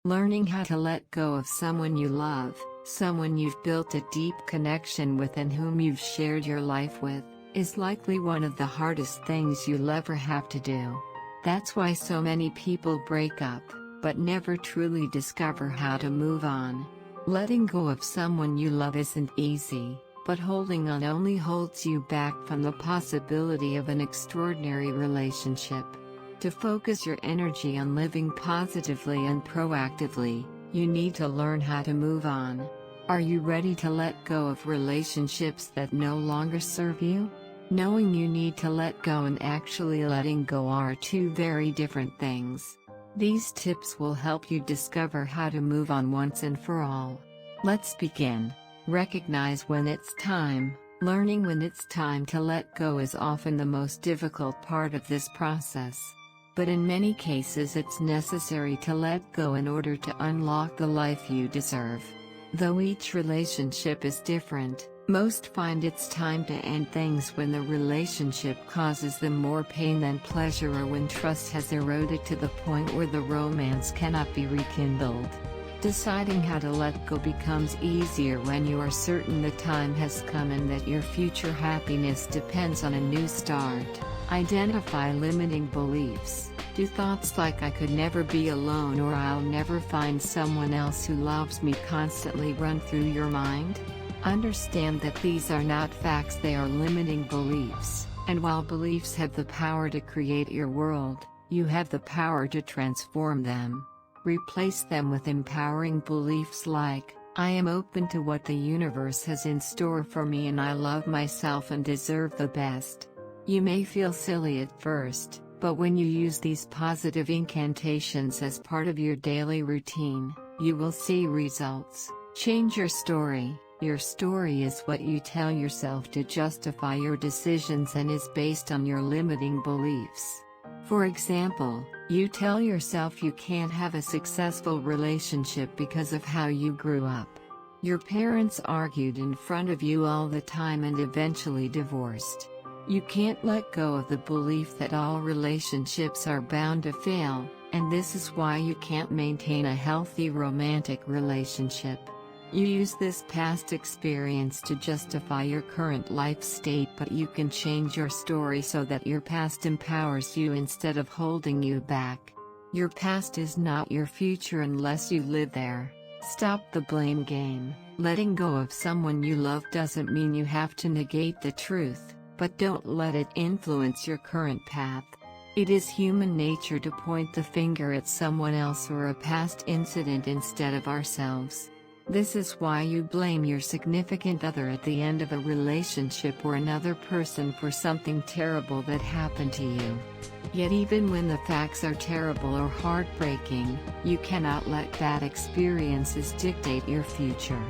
Learning how to let go of someone you love, someone you've built a deep connection with and whom you've shared your life with, is likely one of the hardest things you'll ever have to do. That's why so many people break up, but never truly discover how to move on. Letting go of someone you love isn't easy, but holding on only holds you back from the possibility of an extraordinary relationship. To focus your energy on living positively and proactively, you need to learn how to move on. Are you ready to let go of relationships that no longer serve you? Knowing you need to let go and actually letting go are two very different things. These tips will help you discover how to move on once and for all. Let's begin. Recognize when it's time. Learning when it's time to let go is often the most difficult part of this process. But in many cases it's necessary to let go in order to unlock the life you deserve. Though each relationship is different, most find it's time to end things when the relationship causes them more pain than pleasure, or when trust has eroded to the point where the romance cannot be rekindled. Deciding how to let go becomes easier when you are certain the time has come and that your future happiness depends on a new start. Identify limiting beliefs. Do thoughts like "I could never be alone" or "I'll never find someone else who loves me" constantly run through your mind? Understand that these are not facts, they are limiting beliefs, and while beliefs have the power to create your world, you have the power to transform them. Replace them with empowering beliefs like, "I am open to what the universe has in store for me and I love myself and deserve the best." You may feel silly at first, but when you use these positive incantations as part of your daily routine, you will see results. Change your story. Your story is what you tell yourself to justify your decisions and is based on your limiting beliefs. For example, you tell yourself you can't have a successful relationship because of how you grew up. Your parents argued in front of you all the time and eventually divorced. You can't let go of the belief that all relationships are bound to fail, and this is why you can't maintain a healthy romantic relationship. You use this past experience to justify your current life state, but you can change your story so that your past empowers you instead of holding you back. Your past is not your future unless you live there. Stop the blame game. Letting go of someone you love doesn't mean you have to negate the truth, but don't let it influence your current path. It is human nature to point the finger at someone else or a past incident instead of ourselves. This is why you blame your significant other at the end of a relationship or another person for something terrible that happened to you. Yet even when the facts are terrible or heartbreaking, you cannot let bad experiences dictate your future.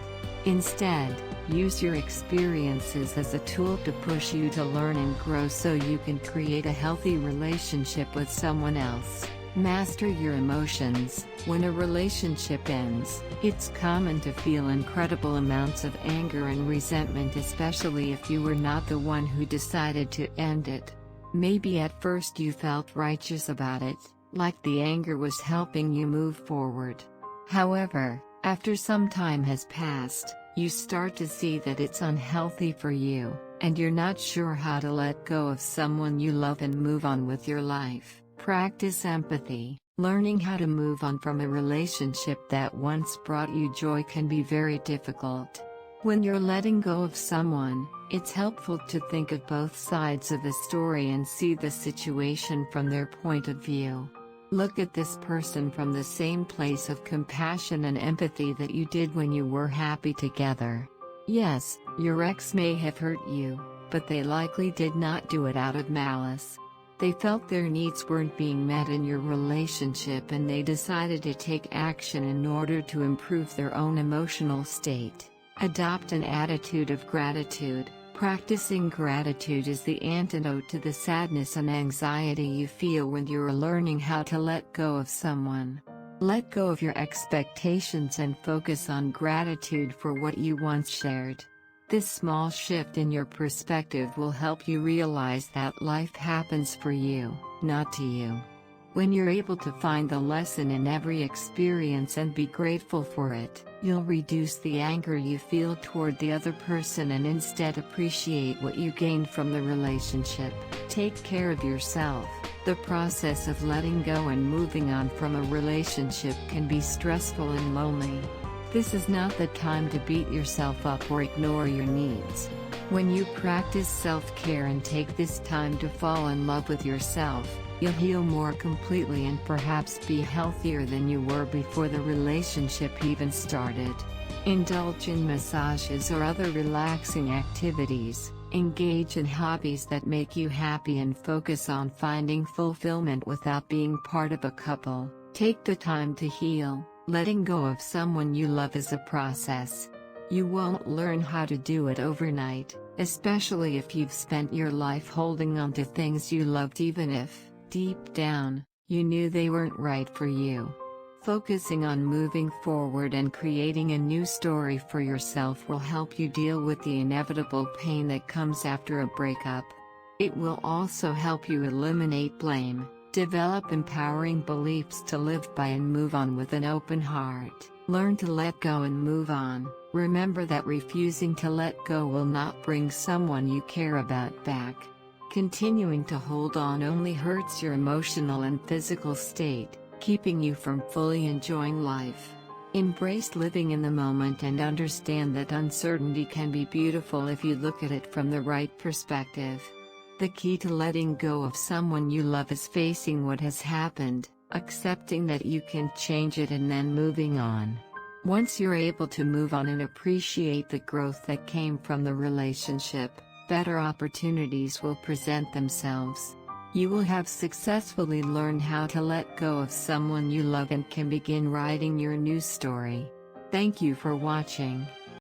Instead, use your experiences as a tool to push you to learn and grow so you can create a healthy relationship with someone else. Master your emotions. When a relationship ends, it's common to feel incredible amounts of anger and resentment, especially if you were not the one who decided to end it. Maybe at first you felt righteous about it, like the anger was helping you move forward. However, after some time has passed, you start to see that it's unhealthy for you, and you're not sure how to let go of someone you love and move on with your life. Practice empathy. Learning how to move on from a relationship that once brought you joy can be very difficult. When you're letting go of someone, it's helpful to think of both sides of the story and see the situation from their point of view. Look at this person from the same place of compassion and empathy that you did when you were happy together. Yes, your ex may have hurt you, but they likely did not do it out of malice. They felt their needs weren't being met in your relationship and they decided to take action in order to improve their own emotional state. Adopt an attitude of gratitude. Practicing gratitude is the antidote to the sadness and anxiety you feel when you're learning how to let go of someone. Let go of your expectations and focus on gratitude for what you once shared. This small shift in your perspective will help you realize that life happens for you, not to you. When you're able to find the lesson in every experience and be grateful for it, you'll reduce the anger you feel toward the other person and instead appreciate what you gained from the relationship. Take care of yourself. The process of letting go and moving on from a relationship can be stressful and lonely. This is not the time to beat yourself up or ignore your needs. When you practice self-care and take this time to fall in love with yourself, you'll heal more completely and perhaps be healthier than you were before the relationship even started. Indulge in massages or other relaxing activities, engage in hobbies that make you happy and focus on finding fulfillment without being part of a couple. Take the time to heal. Letting go of someone you love is a process. You won't learn how to do it overnight, especially if you've spent your life holding on to things you loved even if, deep down, you knew they weren't right for you. Focusing on moving forward and creating a new story for yourself will help you deal with the inevitable pain that comes after a breakup. It will also help you eliminate blame, develop empowering beliefs to live by and move on with an open heart. Learn to let go and move on. Remember that refusing to let go will not bring someone you care about back. Continuing to hold on only hurts your emotional and physical state, keeping you from fully enjoying life. Embrace living in the moment and understand that uncertainty can be beautiful if you look at it from the right perspective. The key to letting go of someone you love is facing what has happened, accepting that you can change it and then moving on. Once you're able to move on and appreciate the growth that came from the relationship, better opportunities will present themselves. You will have successfully learned how to let go of someone you love and can begin writing your new story. Thank you for watching.